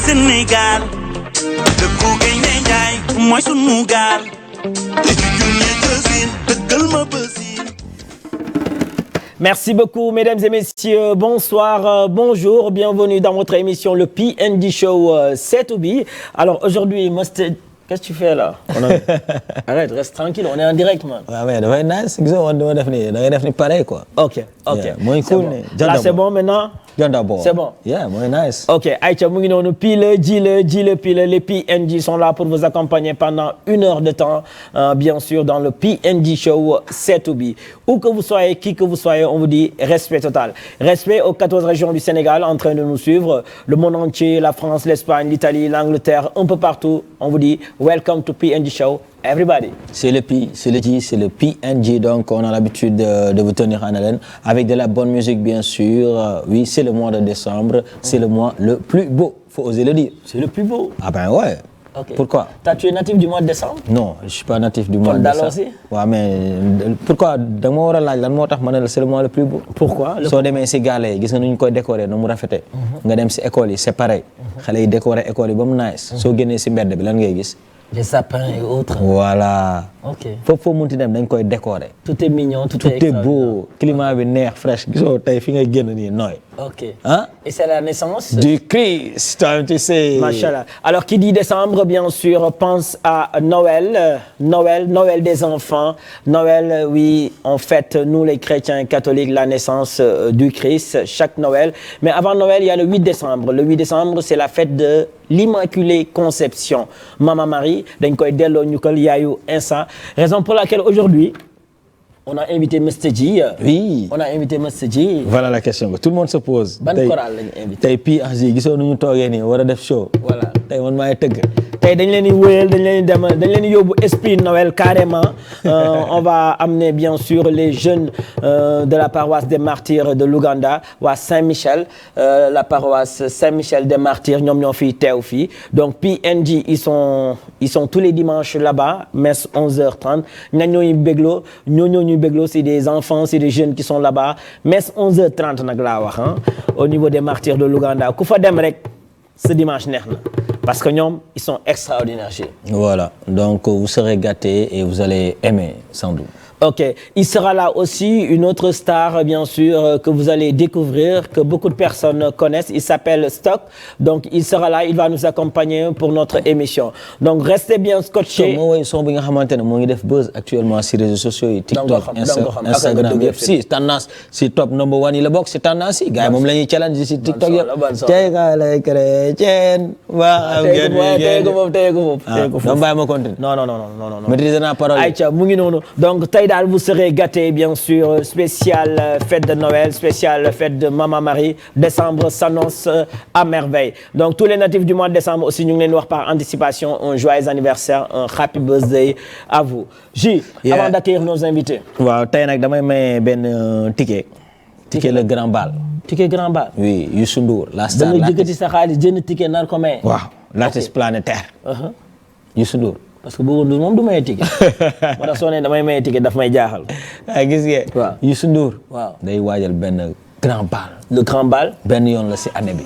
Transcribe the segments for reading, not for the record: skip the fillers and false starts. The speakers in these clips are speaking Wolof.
Sénégal dëkku gaynde njaay mooy sunu gaal te ci junne jësin dëggal ma bësin. Merci beaucoup, mesdames et messieurs. Bonsoir, bonjour, bienvenue dans votre émission le P&D Show C2B. Alors aujourd'hui, qu'est-ce que tu fais là? Arrête, reste tranquille, on est en direct, man. Ouais, mais dafay nice, gisoo woon dama def ni pareil quoi. Ok. Mooy cool ne. Là c'est bon maintenant. John d'abord. C'est bon. Yeah, mooy nice. Ok, Aïcha mu ngi noonu pile les P&D sont là pour vous accompagner pendant 1 heure de temps, bien sûr dans le P&D Show C2B. Où que vous soyez, qui que vous soyez, on vous dit respect total. Respect aux 14 régions du Sénégal en train de nous suivre, le monde entier, la France, l'Espagne, l'Italie, l'Angleterre, un peu partout. On vous dit welcome to P&D Show. Everybody. C'est le P&D, donc on a l'habitude de vous tenir en haleine avec de la bonne musique bien sûr. Oui, c'est le mois de décembre, c'est le mois le plus beau, faut oser le dire. C'est le plus beau. Ah ben ouais. Okay. Pourquoi? Tu es natif du mois de décembre? Non, je suis pas natif du mois de décembre. Aussi? Ouais, mais pourquoi? Da nga ma war a laaj lan moo tax ma ne la c'est le mois le plus beau. Pourquoi? Soo demee si gaale yi gis nga nu ñu koy décorer nu mu rafetee. Nga dem si école yi c'est pareil. Xale yi décorer école yi ba mu nice. Soo génnee si mbedd bi lan ngay gis? Les sapins et autres. Voilà. Ok. Foo munti dem dañ koy décorer. Tout est mignon, tout est beau. Climat bi neex fraîche gisoo tey fi nga génn nii nooy. Ok. Hein? Et c'est la naissance du Christ, tu sais. Machallah. Alors qui dit décembre, bien sûr, pense à Noël. Noël des enfants. Noël, oui, on fête, nous les chrétiens catholiques, la naissance du Christ chaque Noël. Mais avant Noël, il y a le 8 décembre. Le 8 décembre, c'est la fête de l'Immaculée Conception. Maman Marie, dañ koy delloo njukkal yaayu Insa. Raison pour laquelle aujourd'hui, on a invité Mr. G. Oui. On a invité Mr. G. Voilà la question que tout le monde se pose. Ban chorale lañu invité. Tey P&D gisoo nu ñu toogee nii war a def show. Voilà. Tey man maay tëgg. Tey dañ leen di wéyal dañ leen di yóbbu esprit Noël carrément. On va amener bien sûr les jeunes de la paroisse des Martyrs de l'Ouganda waa Saint-Michel, la paroisse Saint-Michel des Martyrs ñoom ñoo fiy teew fii. Donc P&D ils sont tous les dimanches là-bas, messe 11h30. ñooñu bégloo c'est des enfants, c'est des jeunes qui sont là-bas. Messe 11h30 nag laa wax au niveau des Martyrs de l'Ouganda. Ku fa dem rek ce dimanche neex na. Parce que ñoom ils sont extraordinaires. Voilà, donc vous serez gâtés et vous allez aimer sans doute. Ok, il sera là aussi une autre star bien sûr que vous allez découvrir, que beaucoup de personnes connaissent. Il s'appelle Stock, donc il sera là, il va nous accompagner pour notre émission. Donc restez bien scotchés. moo woy son bi nga xamante ne moo ngi def buzz actuellement si réseaux sociaux yi. TikTok, Instagram yëpp si tendance si top number 1 yi la bokk si tendance yi. gars yi moom la ñuy challenge si TikTok yëpp. tey nga lay chrétien. waaw tey ko foofu. donc bàyyi ma continuer. Non. Maîtriser naa parole. Aïcha mu ngi noonu donc tey daal vous serez gâtés bien sûr. Spécial fête de Noël, spécial fête de Maman Marie. Décembre s'annonce à merveille. Donc tous les natifs du mois de décembre aussi ñu ngi leen wax par anticipation un joyeux anniversaire, un happy birthday à vous. J. Avant d'accueillir nos invités. waaw tey nag damay may benn ticket. Ticket le grand bal. Ticket grand bal. Oui, Youssou Ndour la star. da nga jëkkati sa xaalis jënd ticket nar ko may. waaw l'artiste planétaire. Youssou Ndour. parce que boobu Ndour moom du maye ticket. moo tax soo nee damay maye ticket daf may jaaxal. gis nga. waaw Youssou Ndour. waaw day waajal benn grand bal. le grand bal. benn yoon la si année bi.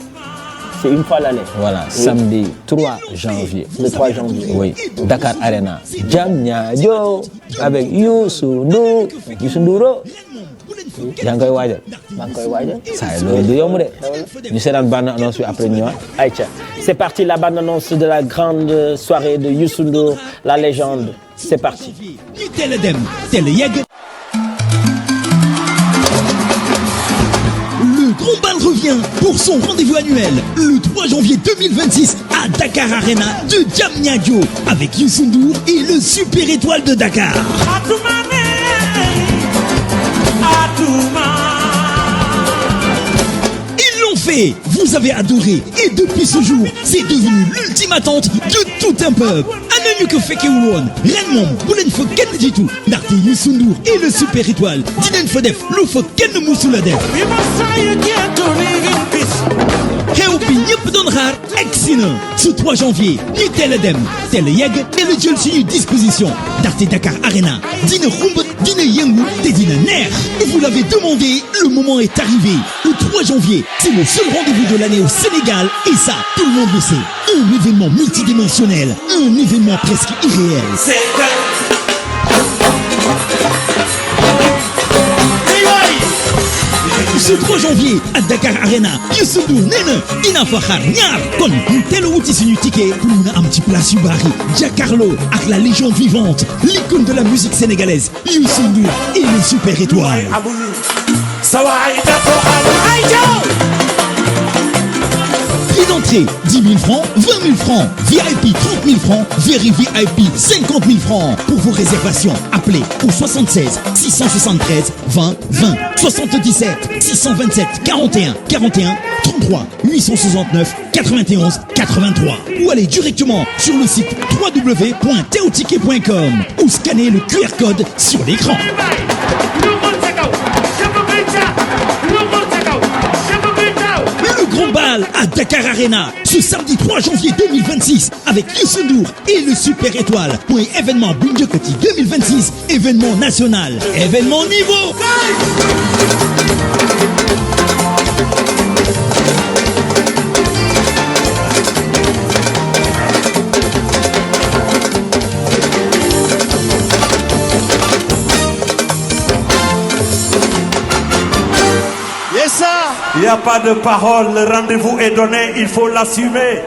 c'est une fois l'année. Voilà, oui. Samedi 3 janvier. Le 3 janvier. Oui, Dakar Arena. Diamniadio avec Youssou Ndour. Youssou Ndouro. yaa ngi koy waajal. maa ngi koy waajal. saa yi loolu du yomb de. ñu seetaan bande annonce bi après ñëwaat. Aïcha, c'est parti la bande annonce de la grande soirée de Youssou Ndour, la légende. C'est parti. Le Grand Bal revient pour son rendez-vous annuel le 3 janvier 2026 à Dakar Arena de Diamniadio avec Youssou Ndour et le Super Étoile de Dakar. Ils l'ont fait, vous avez adoré et depuis ce jour, c'est devenu l'ultime attente de tout un peuple. Ana ñu ko fekkewul woon ren moom bu leen fa kenn jiitu ndaxte Youssou Ndour et le Super Étoile dinañ fa def lu fa kenn musul a def. xew bi ñëpp ñëpp doon xaar egsi na ce 3 janvier ñu teel a dem teel a yegg teel a jël suñuy disposition ndaxte Dakar Arena dina xumb dina yëngu te dina neex. Vous l'avez demandé, le moment est arrivé. Le 3 janvier, c'est le seul rendez-vous de l'année au Sénégal et ça, tout le monde le sait. Un événement multidimensionnel, un événement presque irréel. Ce 3 janvier à Dakar Arena Youssou Ndour nee na dina fa xaar ñaar kon ñu teel a wuti suñu ticket pour mun a am ci place yu bari jàkkaarloo ak la légende vivante l'icône de la musique sénégalaise Youssou Ndour et les super étoiles. Prix d'entrée 10 000 francs, 20 000 francs, VIP 30 000 francs, VIP 50 000 francs. Pour vos réservations, appelez au 76 673 20 20, 77 627 41 41, 33 869 91 83 ou allez directement sur le site www.teoticket.com ou scannez le QR code sur l'écran. Le grand bal à Dakar Arena ce samedi 3 janvier 2026 avec Youssou Ndour et le Super Étoile. Point événement Bundiokoti 2026, événement national, événement niveau. Il n'y a pas de parole, le rendez-vous est donné, il faut l'assumer.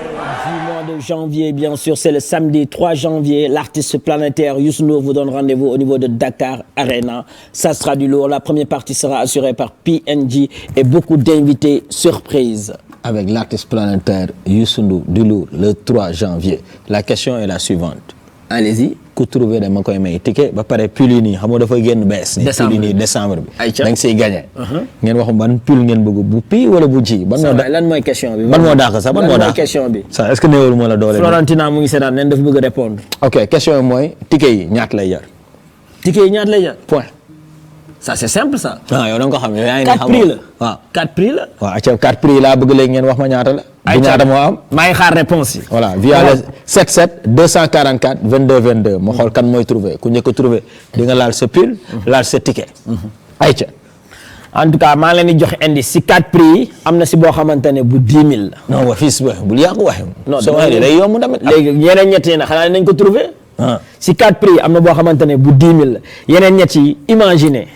Du mois de janvier, bien sûr, c'est le samedi 3 janvier. L'artiste planétaire Youssou Ndour vous donne rendez-vous au niveau de Dakar Arena. Ça sera du lourd. La première partie sera assurée par PNJ et beaucoup d'invités surprises. Avec l'artiste planétaire Youssou Ndour du lourd le 3 janvier. La question est la suivante. Allez-y. Ku trouvé dama koy may ticket ba pare pull yi nii xam nga dafa génn bees ni pull yi nii décembre bi da nga siy gagné ngeen wax ban pull ngeen bëgg bu pi wala bu ji ban moo lan mooy question bi ban moo daax sax ban moo daax question bi ça est-ce que néewul moo la doole Florentina mu ngi seetaan nen dafa bëgg a répondre ok question yi mooy ticket yi ñaata lay jar ticket yi ñaata lay jar point ça c'est simple ça yow da nga ko xam yow yaa ngi 4 prix la waaw 4 prix la waaw acca 4 prix laa bëgg léegi ngeen wax ma ñaata la bu ñaata moo am maa ngi xaar réponse yi voilà via le 77 244 22 22 ma xool kan mooy trouvé ku njëkk a trouvé di nga laal sa pull laal sa ticket ayca en tout cas maa ngi leen di joxe indice si 4 prix yi am na si boo xamante ne bu 10 000 la non wa fils ba bul yàqu waxe non soo waxee day yomb tamit léegi yeneen ñett yi nag xanaa nañ ko trouvé si 4 prix yi am na boo xamante ne bu 10 000 la yeneen ñett yi imaginez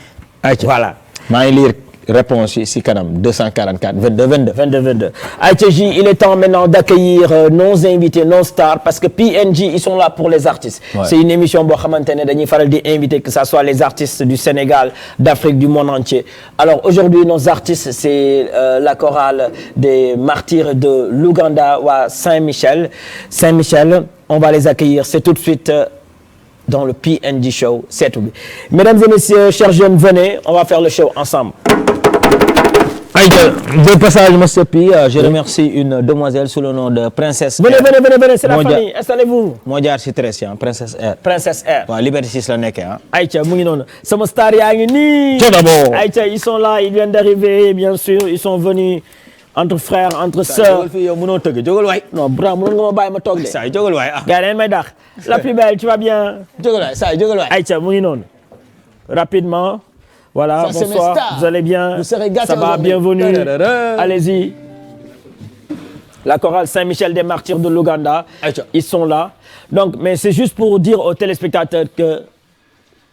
ayca voilà maa ngi lire réponse yi si kanam 244 22 22 22 22 Aïcha J, il est temps maintenant d'accueillir nos invités, nos stars, parce que PNJ, ils sont là pour les artistes. Ouais. C'est une émission boo xamante ne dañuy faral di inviter que ça soit les artistes du Sénégal, d'Afrique, du monde entier. Alors aujourd'hui, nos artistes, c'est la chorale des martyrs de l'Ouganda à Saint-Michel. Saint-Michel, on va les accueillir, c'est tout de suite dans le PNJ Show. C'est tout. Mesdames et messieurs, chers jeunes, venez, on va faire le show ensemble. De passage, monsieur Pi, je remercie une demoiselle sous le nom de Princesse Venez, c'est la famille, installez-vous. moo jaar si Très Princesse Air. Princesse Air. waaw Liberté 6 la nekkee ah. Aïcha mu ngi noonu sama star yaa ngi nii. Aïcha ils sont là, ils viennent d'arriver, bien sûr, ils sont venus entre frères, entre sœurs. jógal fii yow mënoo tëgg jógal waay. non bra mënoon nga ma bàyyi ma toog de. saa yi jógal waay ah. gars yi may dàq. La plus belle, tu vas bien. jógal waay saa yi jógal waay. Aïcha mu ngi noonu rapidement. Voilà, ça, bonsoir, vous allez bien? Vous serez gâtés. Ça va, bienvenue. Allez-y. La chorale Saint-Michel des martyrs de l'Ouganda, ils sont là. Donc, mais c'est juste pour dire aux téléspectateurs que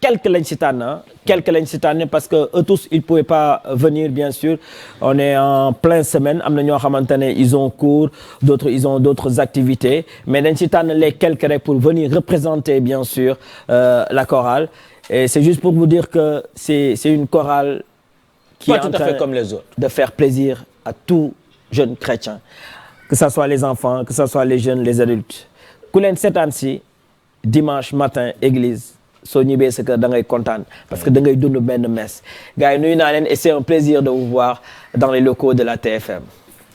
quelques lañ si tànn parce que eux tous ils pouvaient pas venir bien sûr. On est en pleine semaine, am na ñoo xamante ne ils ont cours, d'autres ils ont d'autres activités, mais dañ si tànn les quelques rek pour venir représenter bien sûr la chorale. Et c'est juste pour vous dire que c'est une chorale qui est en train comme les autres de faire plaisir à tout jeune chrétien, que ça soit les enfants, que ça soit les jeunes, les adultes. ku leen seetaan si dimanche matin église soo ñibbee sa kër da ngay kontaan parce que da ngay dund benn messe. Gars yi nuyu naa leen et c'est un plaisir de vous voir dans les locaux de la TFM.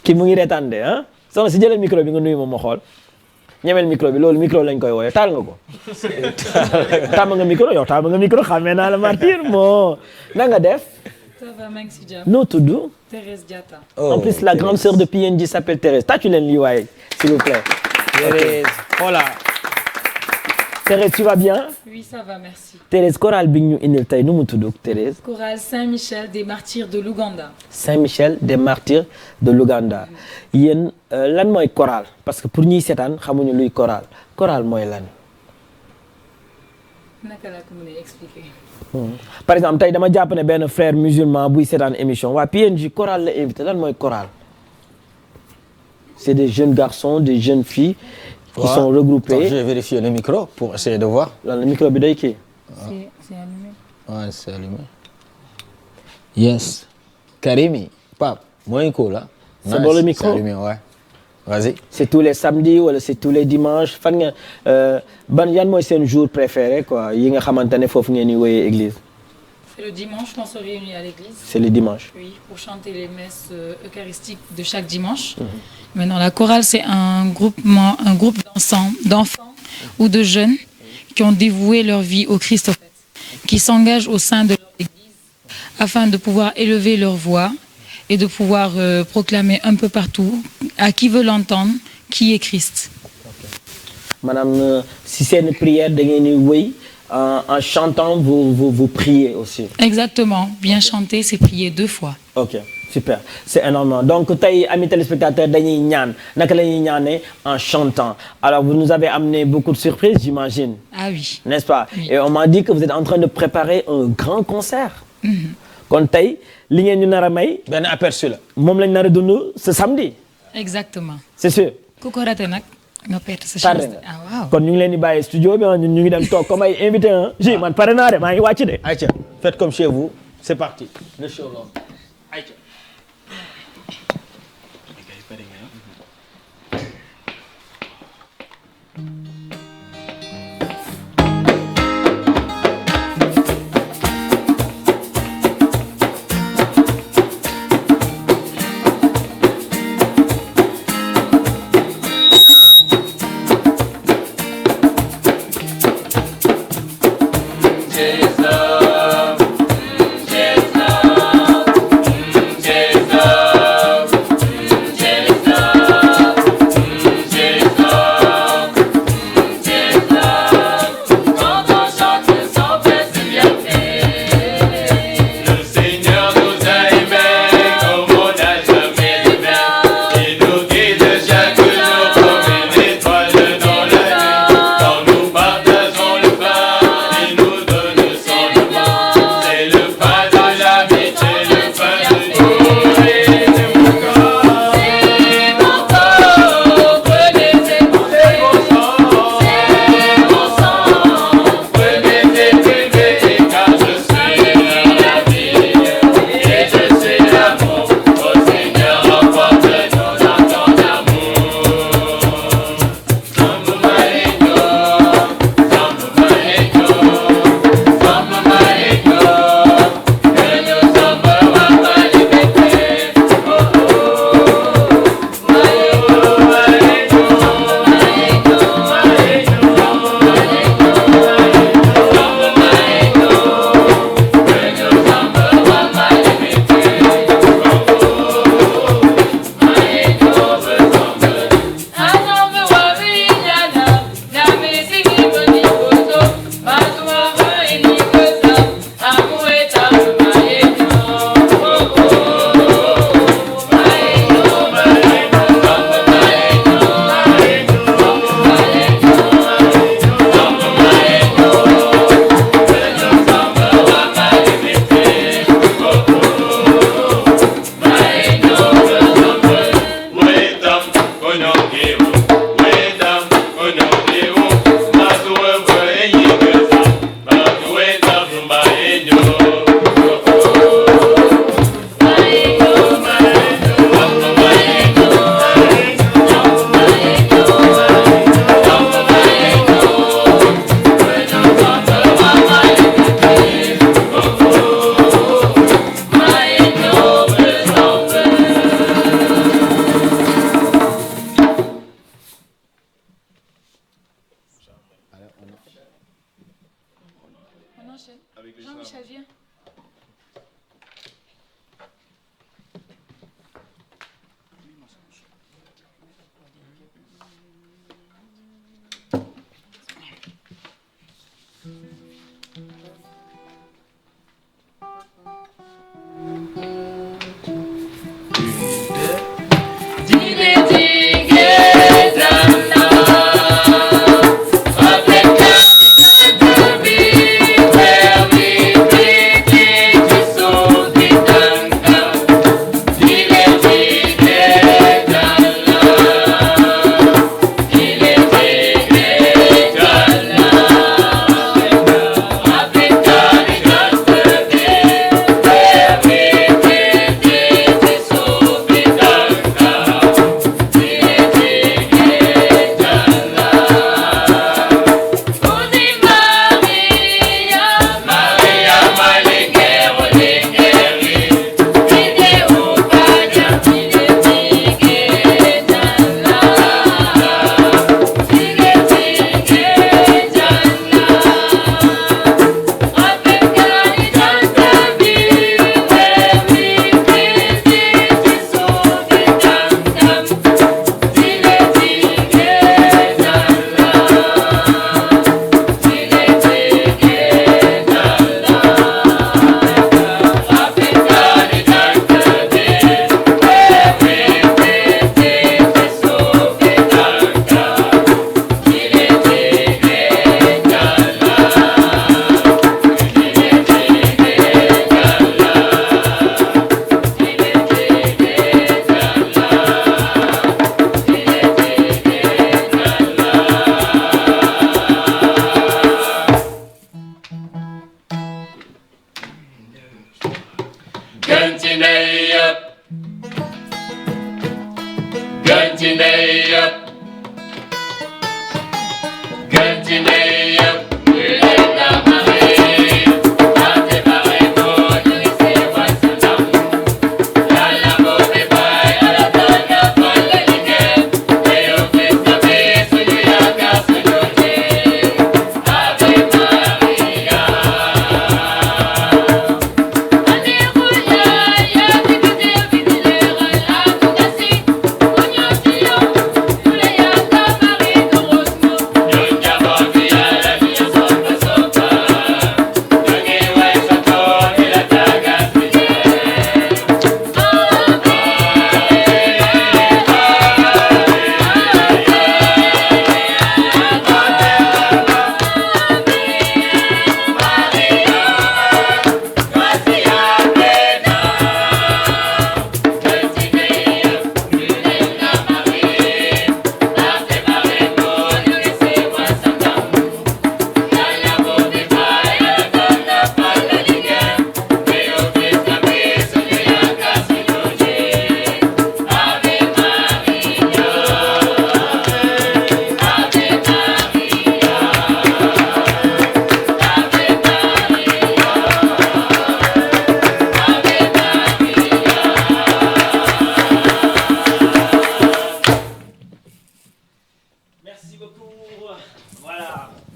kii mu ngi reetaan de ah soxna si jëlal micro bi nga nuyu ma xool. ñemel micro bi loolu micro lañ koy wooye taal nga ko tàmm nga micro yow tàmm nga micro xamee naa la martyr moo na nga def Ça va, Maxi Dia. noo tudd. Thérèse Diatta. Oh, En plus, la grande sœur de PNJ s'appelle Thérèse. Tâchu leen lii waaye, s'il vous plaît. Thérèse, voilà. Thérèse, tu vas bien? Oui, ça va, merci. Thérèse, chorale bi ñu indil tey nu mu tudd Thérèse? Chorale Saint-Michel des Martyrs de l'Ouganda. Saint-Michel des Martyrs de l'Ouganda. Yéen lan mooy chorale? Parce que pour ñiy seetaan xamuñu luy chorale. Chorale mooy lan? Naka laa ko mën a expliquer. Par exemple tey dama jàpp ne benn frère musulman buy seetaan émission waa PNJ chorale la invité lan mooy chorale? C'est des jeunes garçons, des jeunes filles qui sont regroupés. Attends, je vais vérifier le micro pour essayer de voir. Lan le micro bi day kii. C'est allumé. Ouais, c'est allumé. Yes. Karimi, Pape, moins cool là. C'est bon le micro? C'est allumé, ouais. Vas-y. C'est tous les samedis wala c'est tous les dimanches fan nga ban yan mooy seen jour préféré quoi yi nga xamante ne foofu ngeen di woyee église. C'est le dimanche qu'on se réunit à l'église. C'est le dimanche. Oui, pour chanter les messes eucharistiques de chaque dimanche. Maintenant, la chorale, c'est un groupe d'enfants ou de jeunes qui ont dévoué leur vie au Christ, en fait, qui s'engagent au sein de leur église afin de pouvoir élever leur voix et de pouvoir proclamer un peu partout à qui veut l'entendre qui est Christ. Maanaam si seen prière da ngeen di wéy en chantant vous priez aussi. Exactement, bien chanter, c'est prier 2 fois. Ok, super, c'est énorme. Donc tey amis téléspectateurs dañuy ñaan naka la ñuy ñaanee en chantant. Alors vous nous avez amené beaucoup de surprises, j'imagine. Ah oui. N'est-ce pas? Oui. Et on m'a dit que vous êtes en train de préparer un grand concert. Kon tey li ngeen ñu nar a may. Ben aperçu là. Moom lañ nar a dund ce samedi. Exactement. C'est sûr. ku ko raté nag nga perte sa chance. Pare Ah waaw. kon ñu ngi leen di bàyyi studio bi ñun ñu ngi dem toog comme ay invité ah. ji man pare naa de maa ngi wàcc de. Aïcha, faites comme chez vous. C'est parti. Le show là. Aïcha.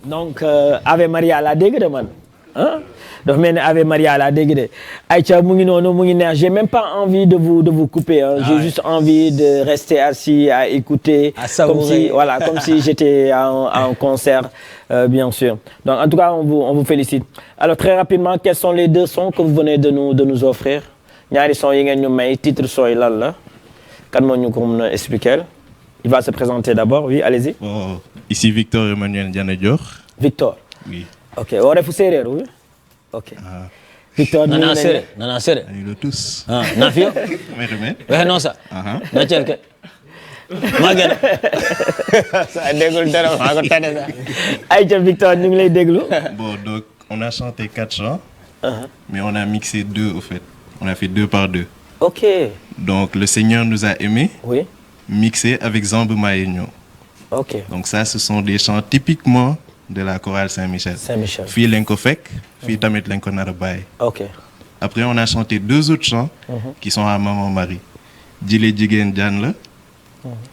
donc Ave Maria laa dégg de man ah dafa mel ni Ave Maria laa dégg de Aïcha mu ngi noonu mu ngi neex j'ai même pas envie de vous couper hein. J'ai juste envie de rester assis à écouter comme si j'étais en concert bien sûr. Donc en tout cas on vous félicite. Alors très rapidement quels sont les deux sons que vous venez de nous offrir ñaari sons yi ngeen ñu may titre son yi lan la kan moo ñu ko mën a expliquer. Il va se présenter d'abord, oui, allez-y. Oh, ici Victor Emmanuel Diana Dior. Victor. Oui. Ok, on est séeréer, oui. Ok. Ah. Victor, nana séeréer. Nous tous. Ah, nafio. Mais non ça. Na celke. Magal. Ça dégoul dara ma ko tane ça. Aïcha Victor, ñu ngi lay déglu. Bon, donc on a chanté 4 chants. Mais on a mixé 2 au fait. On a fait 2 par 2. Ok. Donc le Seigneur nous a aimés. Oui. Mixé avec Zambe Maïnio. Ok. Donc ça, ce sont des chants typiquement de la chorale Saint-Michel. Saint-Michel. Fii lañ ko fekk, fii tamit lañ ko nar a bàyyi. Ok. Après, on a chanté 2 autres chants qui sont à Maman Marie. Djilé Jigéen Jaan la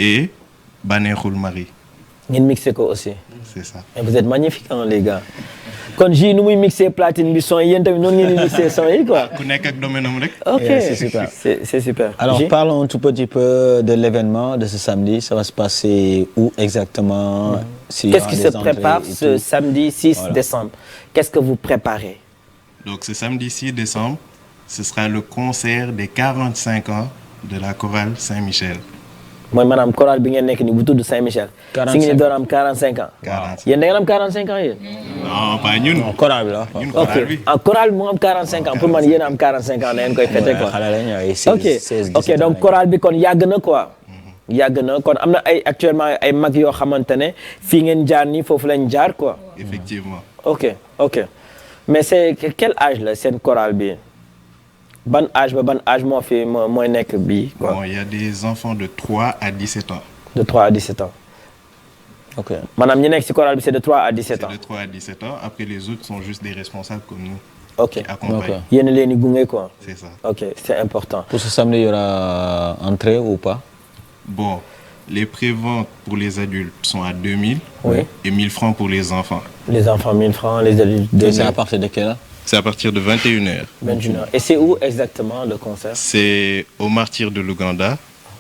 et Baneexul Marie. Ngeen mixé ko aussi. C'est ça. Et vous êtes magnifiques hein, les gars. Kon ji nu muy mixé platine bi son yi yéen tamit noonu ngeen di mixé son yi quoi. Ku nekk ak domaine am rek. Ok, c'est super. C'est super. Alors parlons un tout petit peu de l'événement de ce samedi. Ça va se passer où exactement? Qu'est-ce qui se prépare ce samedi 6 décembre? Qu'est-ce que vous préparez? Donc ce samedi 6 décembre, ce sera le concert des 45 ans de la chorale Saint-Michel. mooy maanaam chorale bi ngeen nekk ni bu tudd Saint-Michel. 45 si ngeen doon am 45 ans. 45 yéen da ngeen am 45 ans yéen. non pas ñun. non chorale bi la. ñun chorale bi. ok chorale bi moo am 45 ans pour man yéen a am 45 ans da ngeen koy fêter quoi. ok donc chorale bi kon yàgg na quoi. yàgg na kon am na ay actuellement ay mag yoo xamante ne fii ngeen jaar nii foofu lañ jaar quoi. effectivement. ok mais c'est quel âge la seen chorale bi. ban âge moo fi mooy nekk bii quoi. Bon, il y a des enfants de 3 à 17 ans. De 3 à 17 ans. Ok. Maanaam ñi nekk ci chorale bi c'est de 3 à 17 ans. C'est de 3 à 17 ans. Après les autres sont juste des responsables comme nous. Ok. Qui accompagnent. Yéen a leen di gunge quoi. C'est ça. Ok, c'est important. Pour ce samedi, il y aura entrée ou pas? Bon, les préventes pour les adultes sont à 2000 et 1000 francs pour les enfants. Les enfants 1000 francs, les adultes 2000. C'est à partir de quelle heure? C'est à partir de 21h. 21h. Et c'est où exactement le concert? C'est au Martyrs de l'Ouganda,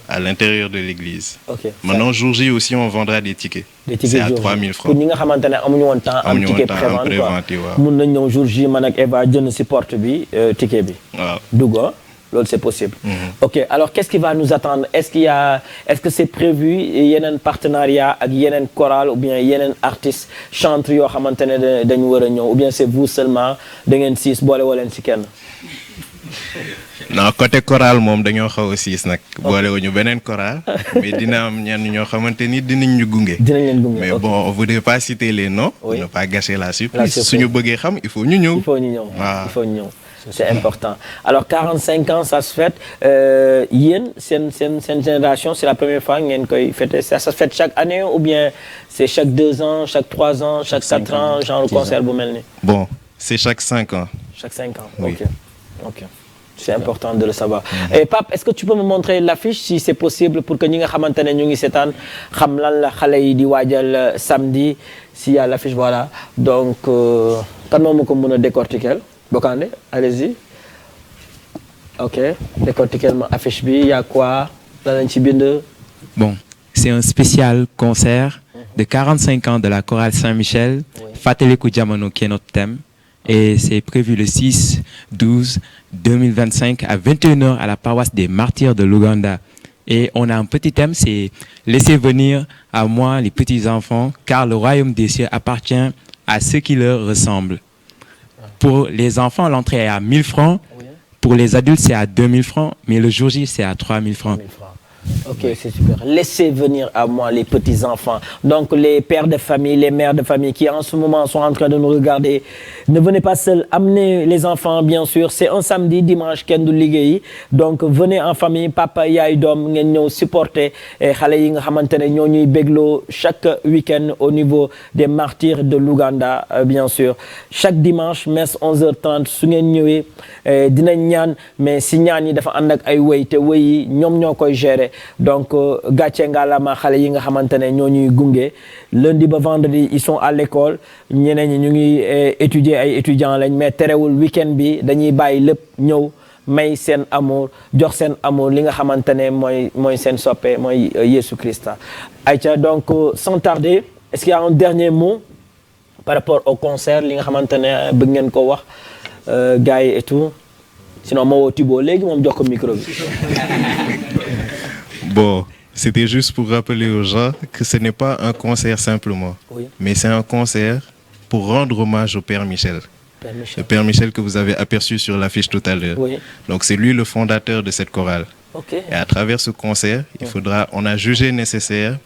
à l'intérieur de l'église. Ok. Maintenant, jour J aussi, on vendra des tickets. Des tickets c'est à 3000 francs. Pour ñi nga xamante ne amuñu woon temps am ticket prévente quoi. Mun nañ ñëw jour J man ak Eva jënd ci porte bi ticket bi. Waaw. Dugg loolu c'est possible. Ok, alors qu'est-ce qui va nous attendre? Est-ce que c'est prévu yeneen partenariat ak yeneen chorale ou bien yeneen artistes chantres yoo xamante ne dañu war a ñëw ou bien c'est vous seulement da ngeen siis boole woo leen ci kenn? non côté chorale moom dañoo xaw a siis nag. boole wu ñu beneen chorale. mais dina am ñenn ñoo xamante ni dinañ ñu gunge. dinañ leen gunge mais bon on voudrait pas citer les noms. Oui. pour ne pas gâcher la surprise. suñu bëggee xam il faut ñu ñëw. il faut ñu ñëw. waaw il faut ñu ñëw. c'est important. Alors 45 ans ça se fête yéen seen génération c'est la première fois ngeen koy fêter ça se fête chaque année ou bien c'est chaque 2 ans chaque 3 ans chaque 4 ans genre concert bu mel ni. Bon, c'est chaque 5 ans. Chaque 5 ans. Oui. Ok. C'est important de le savoir. Et Pape, est-ce que tu peux me montrer l'affiche si c'est possible pour que ñi nga xamante ne ñu ngi seetaan xam lan la xale yi di waajal samedi s'il y a l'affiche voilà. Donc kan moo ma ko mën a décortiquer Bokandé, allez-y. Ok, décortiquer ma affiche bi, il y a quoi lan lañ ci bind. Bon, c'est un spécial concert de 45 ans de la chorale Saint-Michel, Fateleku Jamono qui est notre thème. Et c'est prévu le 6/12/2025 à 21h à la paroisse des Martyrs de l'Ouganda. Et on a un petit thème, c'est « Laissez venir à moi les petits-enfants, car le royaume des cieux appartient à ceux qui leur ressemblent. » Pour les enfants, l'entrée est à 1000 francs. Pour les adultes, c'est à 2000 francs. Mais le jour J, c'est à 3000 francs. Ok, c'est super. Laissez venir à moi les petits-enfants. Donc, les pères de famille, les mères de famille qui en ce moment sont en train de nous regarder, ne venez pas seuls, amenez les enfants, bien sûr. C'est un samedi, dimanche, kenn du liggéey. Donc, venez en famille, papa, yaay, doom, ngeen ñëw supporter xale yi nga xamante ne ñoo ñuy bégloo chaque week-end au niveau des Martyrs de l'Ouganda, bien sûr. Chaque dimanche, messe 11h30, su ngeen ñëwee dinañ ñaan, mais si ñaan yi dafa ànd ak ay wéy te wéy yi ñoom ñoo koy gérer. Donc gàcce ngaalama xale yi nga xamante ne ñoo ñuy gunge lundi ba vendredi ils sont à l'école ñeneen ñi ñu ngi étudier ay étudiants lañ mais terewul week-end bi dañuy bàyyi lépp ñëw may seen amour jox seen amour li nga xamante ne mooy seen soppe mooy Jésus Christ. Aïcha donc sans tarder est-ce qu'il y a un dernier mot par rapport au concert li nga xamante ne bëgg ngeen ko wax gars yi et tout sinon ma woo Thibaut léegi moom jox ko micro bi. Bon, c'était juste pour rappeler aux gens que ce n'est pas un concert simplement, mais c'est un concert pour rendre hommage au Père Michel. Le Père Michel que vous avez aperçu sur l'affiche tout à l'heure. Oui. Donc c'est lui le fondateur de cette chorale. Okay. Et à travers ce concert, on a jugé nécessaire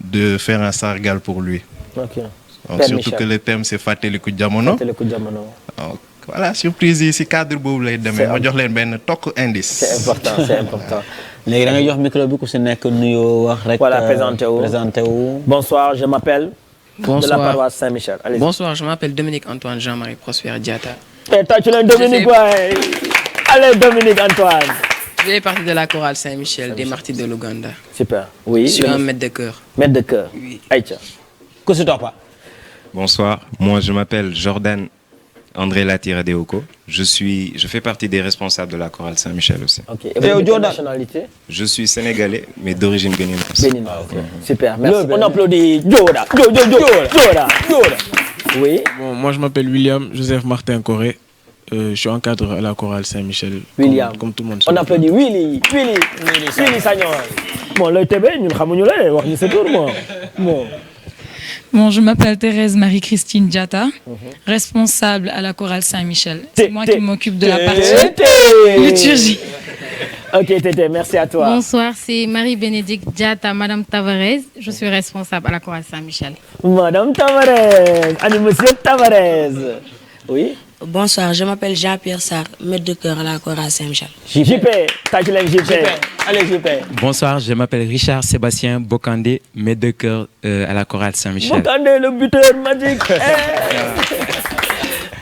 de faire un sargal pour lui. Okay. Donc surtout Michel. Que le thème c'est Fateleku Jamono. Donc voilà, surprise yi si cadre boobu lay demee ma jox leen benn tokk indice. C'est important, c'est important. léegi da ngay jox micro bi ku si nekk nuyoo wax rek. Voilà, présenté wu. Bonsoir, je m'appelle. Bonsoir. De la paroisse Saint-Michel. Allez-y. Bonsoir, je m'appelle Dominique Antoine Jean-Marie Prosper Diatta. Tu l'as Dominique, ouais. Allez, Dominique Antoine. Je fais partie de la chorale Saint-Michel des Martyrs de l'Ouganda. Super. Oui. Je suis un maître de chœur. Maître de chœur. Oui. Aïcha. Que se pas. Bonsoir, moi je m'appelle Jordan André Latira Deoko. Je fais partie des responsables de la chorale Saint-Michel aussi. Ok. Et vous êtes de nationalité? Je suis sénégalais, mais d'origine béninoise. Bénin. Okay. Super, merci. On applaudit Joda. Oui. Bon, moi je m'appelle William Joseph Martin Coré. Je suis encadre à la chorale Saint-Michel. William. Comme tout le monde. On applaudit Willy Sagnon. Bon, le TB, nous xamuñu la wax ni c'est tout moi. Bon, je m'appelle Thérèse Marie-Christine Diatta, responsable à la chorale Saint-Michel. C'est moi qui m'occupe de la partie liturgie. Ok, Tété, merci à toi. Bonsoir, c'est Marie-Bénédicte Diatta, Madame Tavares. Je suis responsable à la chorale Saint-Michel. Madame Tavares, allez, Monsieur Tavares. Oui. Bonsoir, je m'appelle Jean-Pierre Sarr, maître de chœur à la chorale Saint-Michel. JP, allez JP. Bonsoir, je m'appelle Richard Sébastien Bokandé, maître de chœur à la chorale Saint-Michel. Bokandé, le buteur magique.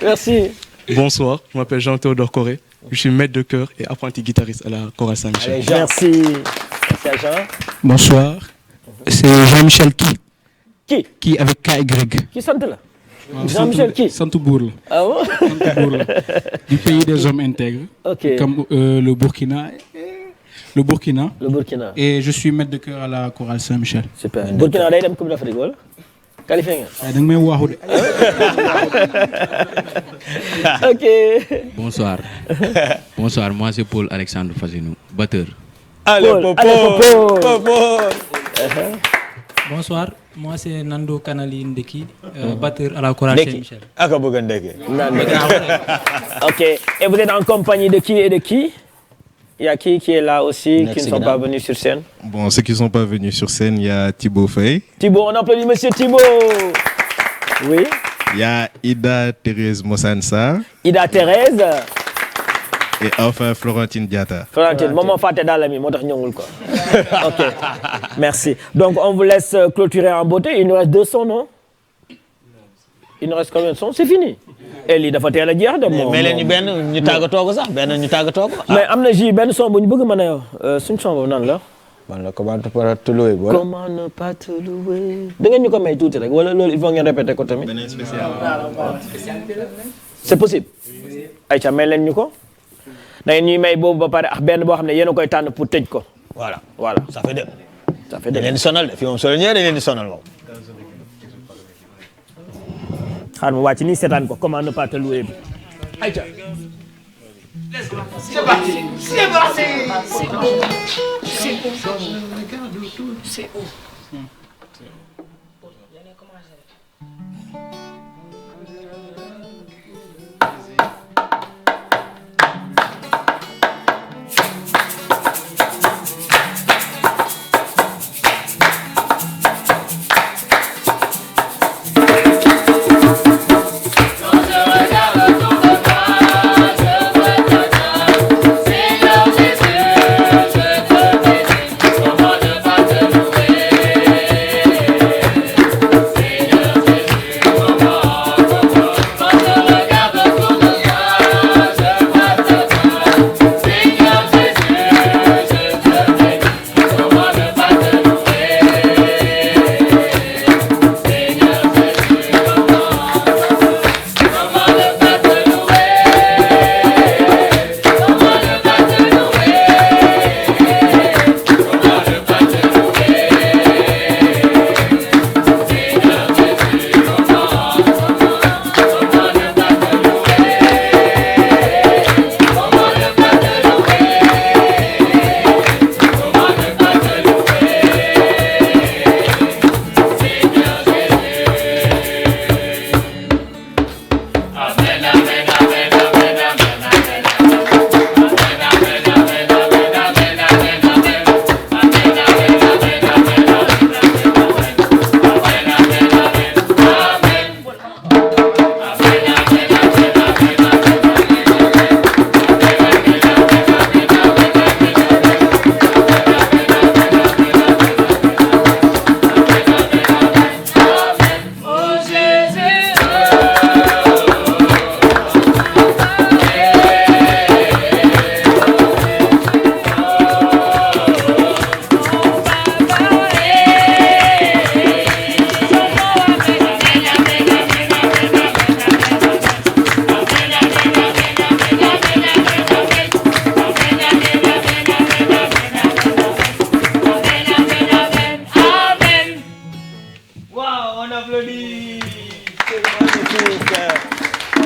Merci. Bonsoir, je m'appelle Jean-Théodore Coré. Je suis maître de chœur et apprenti guitariste à la chorale Saint-Michel. Allez, merci. Merci à Jean. Bonsoir, c'est Jean-Michel Qui avec KY. Qui sont là? Jean-Michel qui? Santou-Bourle. Ah bon? Santou-Bourle. Du pays des hommes intègres. Ok. Comme le Burkina. Et je suis maître de chœur à la chorale Saint-Michel. Super. Burkina day dem Coupe d'Afrique wala? Qualifié nga? Da nga may waxu de. Ok. Bonsoir, moi c'est Paul Alexandre Fazinou, batteur. Allez, Paul. Bonsoir, moi c'est Nando Kanali Ndeki, batteur à la chorale Saint-Michel. Ok, et vous êtes en compagnie de qui et de qui? Il y a qui est là aussi, qui ne sont pas venus sur scène? Bon, ceux qui ne sont pas venus sur scène, il y a Thibaut Faye. Thibaut, on applaudit Monsieur Thibaut. Oui. Il y a Ida Thérèse Mossansa. Ida Thérèse. Et enfin Florentine Diatta. Florentine, maman fàtte daal mi moo tax ñëwul quoi. Ok, merci. Donc on vous laisse clôturer en beauté. Il nous reste 2 sons, non? Il nous reste combien de sons? C'est fini. Et lii dafa teel a jeex de moom. mais leen ñu benn ñu tàggatoo ko sax benn ñu tàggatoo ko. mais am na ji benn son bu ñu bëgg mën a yow suñu son boobu nan la. man la comment ne pas te louer. comment ne pas te louer. da ngeen ñu ko may tuuti rek wala loolu il faut ngeen répéter ko tamit. beneen spécial. c'est possible. ayca may leen ñu ko. da ngeen ñuy may boobu ba pare ak benn boo xam ne yéen a koy tànn pour tëj ko. voilà ça fait 2. ça fait 2 da ngeen di sonal de fii moom soo ñëwee da ngeen di sonal moom. xaar ma wàcc nii seetaan ko comment ne pas te louer bi. ayca. C'est parti. C'est parti. C'est où?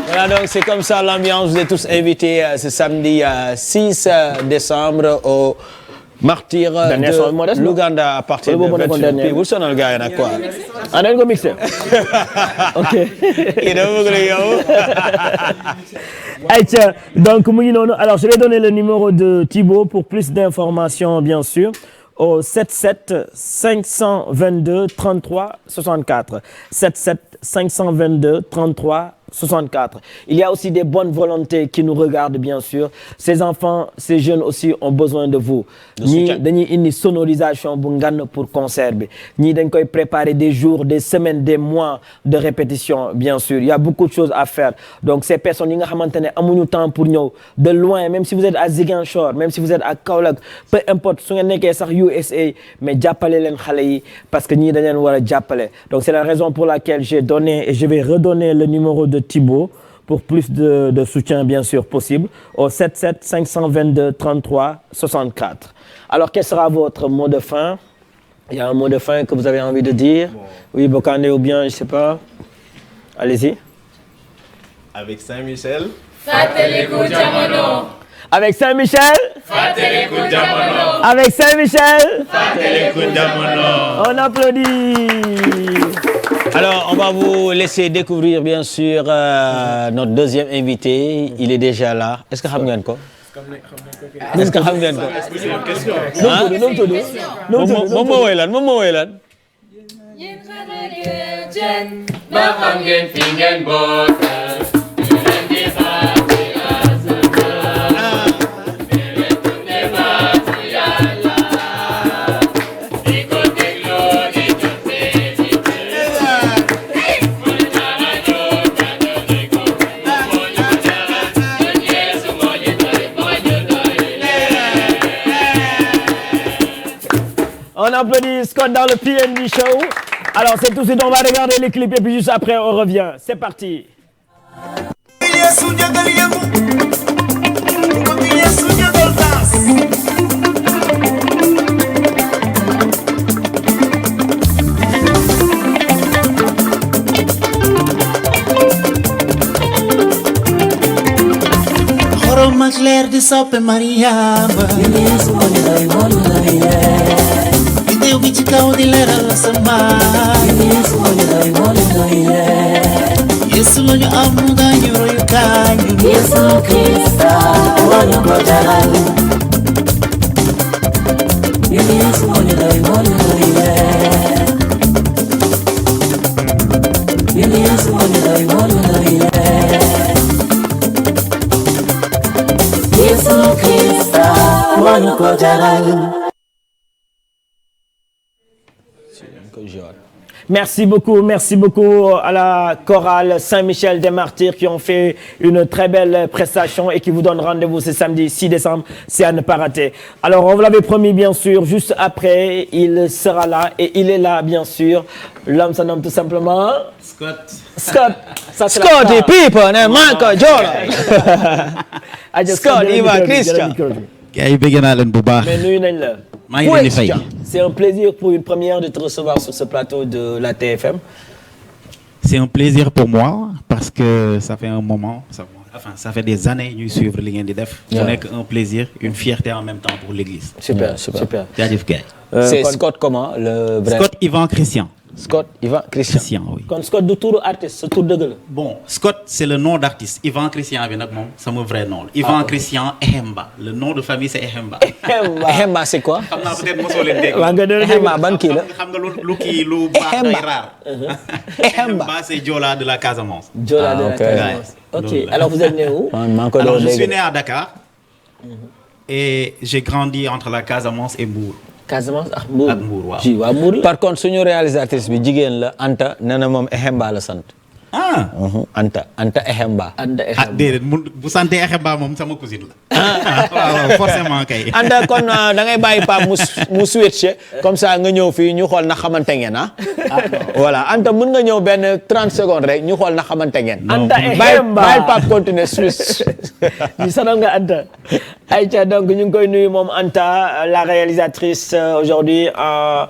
Voilà, donc c'est comme ça l'ambiance. Vous êtes tous invités ce samedi 6 décembre au Martyr de l'Ouganda à partir de 28. Vous sonal gars yi quoi. Ah dañ ko mixé. OK. Aïcha, donc mu ngi noonu. Alors je vais donner le numéro de Thibaut pour plus d'informations bien sûr. Au 77 522 33 64 77 522 33 64. Il y a aussi des bonnes volontés qui nous regardent bien sûr. Ces enfants, ces jeunes aussi ont besoin de vous. Ñii dañuy indi sonorisation bu ngan pour concert bi. Ñii dañ koy préparer des jours, des semaines, des mois de répétition bien sûr. Il y a beaucoup de choses à faire. Donc ces personnes yi nga xamante ne amuñu temps pour ñëw de loin, même si vous êtes à Ziguinchor, même si vous êtes à Kaolack, peu importe su ngeen nekkee sax USA, mais jàppale leen xale yi parce que ñii dañ leen war a jàppale. Donc c'est la raison pour laquelle j'ai donné et je vais redonner le numéro de Thibaut pour plus de soutien bien sûr possible au 77 522 33 64. Alors quel sera votre mot de fin? Il y a un mot de fin que vous avez envie de dire? Oui, Bokandé ou bien je sais pas. Allez-y. Avec Saint-Michel. Fàttaliku jamono. Avec Saint-Michel. Fàttaliku jamono. Avec Saint-Michel. Fàttaliku jamono. On applaudit. Alors, on va vous laisser découvrir bien sûr notre deuxième invité. Il est déjà là. Est-ce que xam ngeen ko? Est-ce que xam ngeen ko? Moom moo woy lan? Moom moo woy lan? ba xam ngeen fi ngeen bokk. applaudit Scott dans le PNB Show. Alors c'est tout de suite, on va regarder les clips et puis juste après on revient. C'est parti. Más leer de soppe Mariama Video bi ci kaw di leeral la sama Yesu lañu am mu dañu royu kañu Yesu Krista wañu ko jaral Yesu wañu doy Yesu wañu doy Yesu Krista wañu ko jaral. Merci beaucoup à la chorale Saint-Michel des Martyrs qui ont fait une très belle prestation et qui vous donne rendez-vous ce samedi 6 décembre, c'est à ne pas rater. Alors on vous l'avait promis bien sûr, juste après, il sera là et il est là bien sûr. L'homme se nomme tout simplement Scott. Ça c'est Scotty People ne Michael Jordan. Scott Iva Christian. gars yi bëgg naa leen bu baax. mais nuyu nañ la. maa ngi leen di fay. C'est un plaisir pour une première de te recevoir sur ce plateau de la TFM. C'est un plaisir pour moi parce que ça fait un moment, ça fait des années ñuy suivre li ngeen di def. mu nekk un plaisir, une fierté en même temps pour l'église. Super. jaajëf gars. C'est Scott comment le vrai? Scott Ivan Christian. Scott Ivan Christian. Oui. Kon Scott du turu artiste, sa tur dëgg la. Bon, Scott c'est le nom d'artiste. Ivan Christian bi nag moom sama vrai nom. Ivan Christian Ehemba. Le nom de famille c'est Ehemba. Ehemba c'est quoi? xam naa peut-être mosoo leen dégg. Ehemba ban kii la. xam nga lu kii lu baax day rare. Ehemba c'est Joola de la Casamance. Joola de la Casamance. Ok, alors vous êtes né où? Alors je suis né à Dakar. Et j'ai grandi entre la Casamance et Mbour. Casamance ak Mbour. Ak Mbour waaw. ji waa Mbour la. Par contre suñu réalisatrice bi jigéen la Anta nee na moom Ehemba la sant. Anta Ehemba. ah déedéet bu santé Ehemba moom sama cousine la. waaw forcément kay. Anta kon da ngay bàyyi Pape mu switch comme ça nga ñëw fii ñu xool na xamante ngeen ah. voilà Anta mën nga ñëw benn 30 secondes rek ñu xool na xamante ngeen. Anta Ehemba bàyyi Pape continuer switch. ñu sonal nga Anta. Aïcha donc ñu ngi koy nuyu moom Anta la réalisatrice aujourd'hui en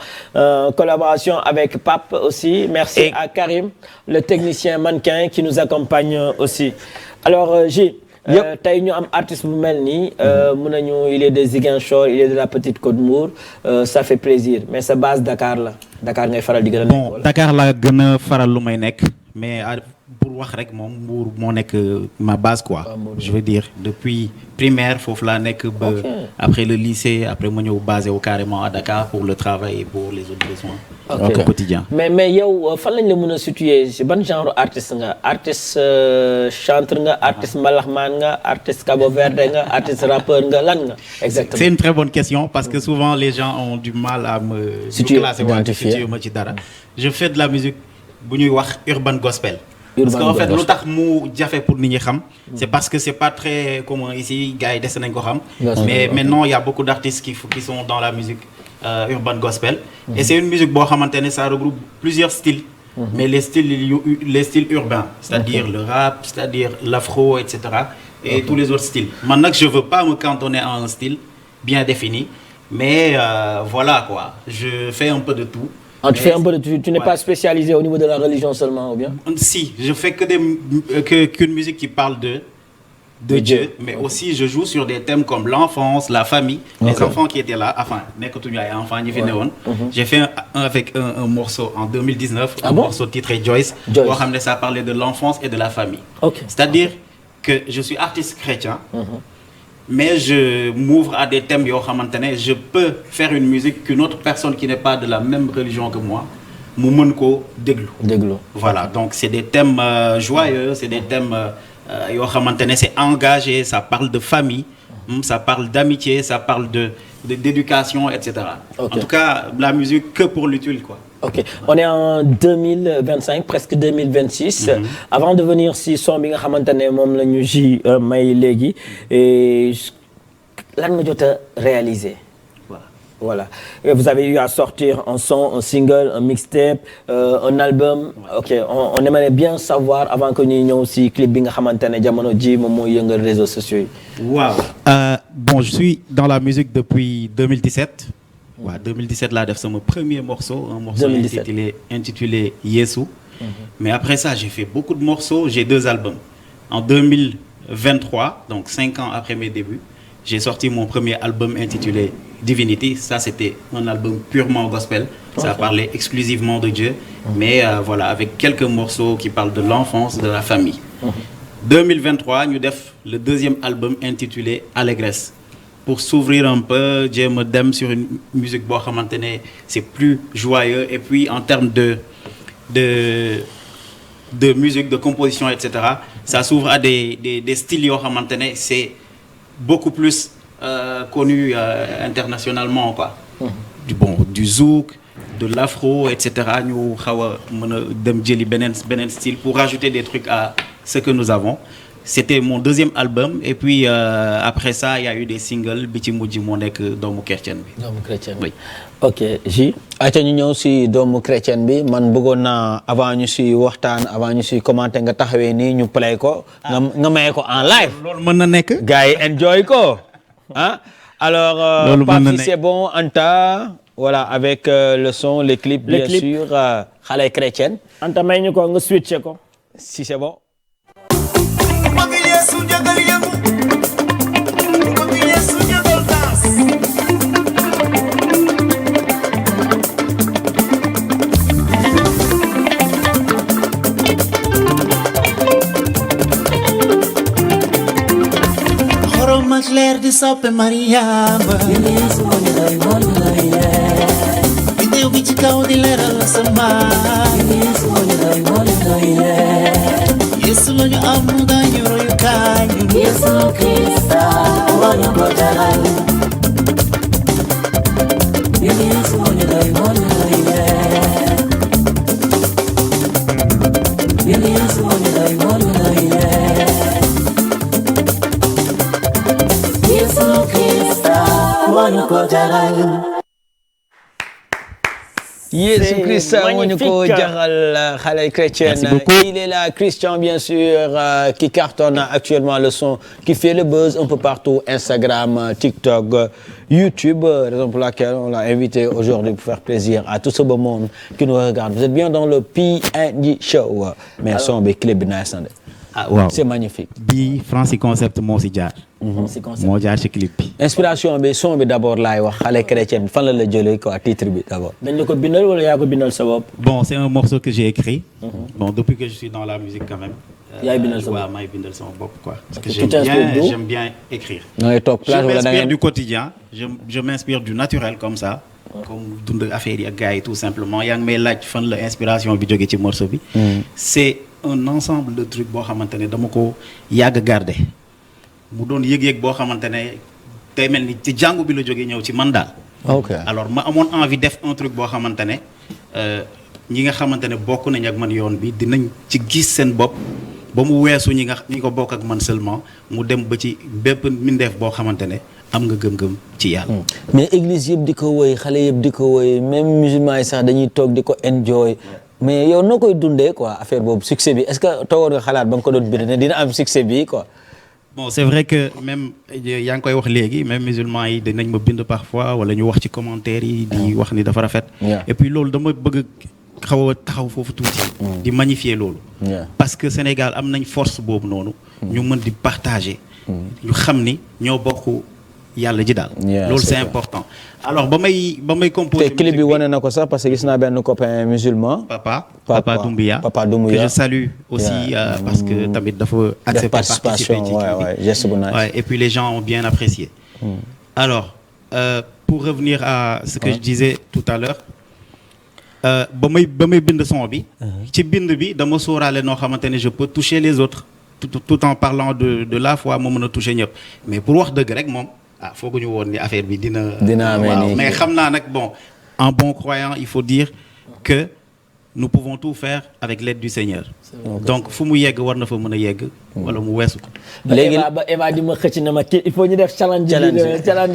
collaboration avec Pape aussi. Merci à Karim le technicien mannequin qui nous accompagne aussi. Alors J. tey ñu am artiste bu mel nii mun nañu il est de Ziguinchor il est de la Petite Côte Mbour ça fait plaisir mais sa base Dakar la Dakar ngay faral di gën a nekk. bon Dakar la gën a faral lu may nekk mais pour wax rek moom Mbour moo nekk ma base quoi. Je veux dire depuis primaire foofu laa nekk ba après le lycée après ma ñëw basé wu carrément à Dakar pour le travail et pour les autres besoins au quotidien. mais yow fan lañ la mën a situer si ban genre artiste nga artiste chanteur nga artiste mbalaxmaan nga artiste cabo-verde nga artiste rappeur nga lan nga exactement. C'est une très bonne question parce que souvent les gens ont du mal à me classer situer ma ci dara. Je fais de la musique bu ñuy wax urban gospel. Parce qu'en fait lu tax mu jafe pour nit ñi xam c'est parce que c'est pas très commun ici gars yi des nañ ko xam mais maintenant il y a beaucoup d'artistes qui sont dans la musique urban gospel et c'est une musique boo xamante ne ça regroupe plusieurs styles mais les styles urbains c'est-à-dire le rap c'est-à-dire l'afro etc. et tous les autres styles man nag je veux pas me cantonner à un style bien défini mais voilà quoi je fais un peu de tout. Tu fais un peu de tu n'es pas spécialisé au niveau de la religion seulement ou bien? Si, je fais qu'une musique qui parle de Dieu, mais aussi je joue sur des thèmes comme l'enfance, la famille, les enfants qui étaient là, enfin, nekkatuñu ay enfants ñi fi newoon. J'ai fait avec un morceau en 2019, un morceau titré Joyce, boo xam ne ça parlait de l'enfance et de la famille. C'est-à-dire que je suis artiste chrétien. Mais je m'ouvre à des thèmes yoo xamante ne je peux faire une musique qu'une autre personne qui n'est pas de la même religion que moi mu mën koo déglu. Voilà donc c'est des thèmes joyeux c'est des thèmes yoo xamante ne c'est engagé ça parle de famille ça parle d'amitié ça parle d'éducation etc. En tout cas la musique que pour l'utile quoi. Ok on est en 2025 presque 2026. Avant de venir si son bi nga xamante ne moom la ñu ji may léegi lan nga jot a réaliser. Voilà. Et vous avez eu à sortir un son, un single, un mixtape, un album. Ok, on aimerait bien savoir avant que nous ayons aussi clip bi nga xamantene jamono ji mom moy yëngal réseaux sociaux. Wow. Bon, je suis dans la musique depuis 2017. Ouais, 2017 là, c'est mon premier morceau, un morceau intitulé Yesu. Mais après ça, j'ai fait beaucoup de morceaux. J'ai 2 albums. En 2023, donc 5 ans après mes débuts, j'ai sorti mon premier album intitulé Divinity. Ça, c'était un album purement gospel. Ça parlait exclusivement de Dieu. Mais voilà, avec quelques morceaux qui parlent de l'enfance, de la famille. 2023, nous avons le 2e album intitulé Allégresse. Pour s'ouvrir un peu, Dieu me donne sur une musique bo xamantene c'est plus joyeux. Et puis en termes de musique, de composition, etc., ça s'ouvre à des styles yo xamantene c'est beaucoup plus connu internationalement, quoi. Du zouk, de l'afro, etc. Nous avons style pour rajouter des trucs à ce que nous avons. C'était mon 2e album. Et puis après ça, il y a eu des singles. Biti Moudji Monek Doomu Chrétien. Doomu Chrétien. Oui. Ok, J. Aca ñu ñëw si Doomu Chrétien bi man bëggoon naa avant ñu si waxtaan avant ñu si commenter nga taxawee nii ñu play ko. nga maye ko en live. loolu mën na nekk. Gars yi enjoy ko. Hein? Alors, Papi, c'est bon, Anta, voilà, avec le son, les clips, bien sûr, Xale Chrétien. Anta may ñu ko nga switché ko. Si c'est bon. Mas leer di soppe Mariama Biddew bi ci kaw di leeral asamaan Yesu lañu am dañu royukaay Yesu Krista wañu ko jaral Yesu wañu doy Yesu wañu doy Jésus Christ, Xale Chrétien. Il est là, Christian bien sûr, qui cartonne actuellement le son, qui fait le buzz un peu partout, Instagram, TikTok, YouTube, raison pour laquelle on l'a invité aujourd'hui pour faire plaisir à tout ce beau monde qui nous regarde. Vous êtes bien dans le P&J Show, mais son be clip nice. Wow. C'est magnifique. Bi Francis Concept moo si jaar. moo jaar ci clip bi. Inspiration bi son bi d'abord laay wax Xale Chrétien fan la jëlee quoi titre bi d'abord. dañ la ko bindal wala yaa ko bindal sa bopp. Bon, c'est un morceau que j'ai écrit. Bon, depuis que je suis dans la musique quand même. yaay bindal sa bopp. waaw maay bindal sama bopp quoi. Parce que j'aime bien écrire. Je m'inspire du quotidien. Je m'inspire du naturel comme ça. Comme dund affaire yi ak gars yi tout simplement yaa ngi may laaj fan la inspiration bi jógee ci morceau bi. C'est un ensemble de trucs boo xamante ne dama ko yàgg garder mu doon yëg-yëg boo xamante ne tey mel ni ci jàngu bi la jógee ñëw ci man daal. ok alors ma amoon envie def un truc boo xamante ne ñi nga xamante ne bokk nañ ak man yoon bi dinañ ci gis seen bopp ba mu weesu ñi ko bokk ak man seulement mu dem ba ci bépp mbindeef boo xamante ne am nga gëm-gëm ci yàlla. mais église yëpp di ko woy xale yëpp di ko woy même musulmans yi sax dañuy toog di ko enjoy. mais yow noo koy dundee quoi affaire boobu succès bi est-ce que toogoon nga xalaat ba nga ko doon bind ne dina am succès bi quoi. Bon, c'est vrai que même yaa ngi koy wax léegi même musulmans yi dinañ ma bind parfois wala ñu wax ci commentaires yi di wax ni dafa rafet. et puis loolu dama bëgg xaw a taxaw foofu tuuti. di magnifier loolu. parce que Sénégal am nañ force boobu noonu. ñu mën di partager. ñu xam ni ñoo bokk yàlla ji daal. loolu c'est important. alors ba may composer te clip bi wane na ko sax parce que gis naa benn copain musulman. Papa Doumbia. que je salue aussi parce que tamit dafa accepter participer ci geste bu nice. et puis les gens ont bien apprécié. alors pour revenir à ce que je disais tout à l'heure ba may bind son bi. ci bind bi dama sóoraale noo xamante ne je peux toucher les autres tout en parlant de la foi ma mën a toucher ñëpp mais pour wax dëgg rek moom. fooguñu woon ni affaire bi dina waaw mais xam naa nag bon en bon croyant il faut dire que nous pouvons tout faire avec l'aide du Seigneur. Donc fu mu yegg war na fa mën a yegg wala mu weesu ko. léegi ba Eva di ma xëcc na ma il faut ñu def challenge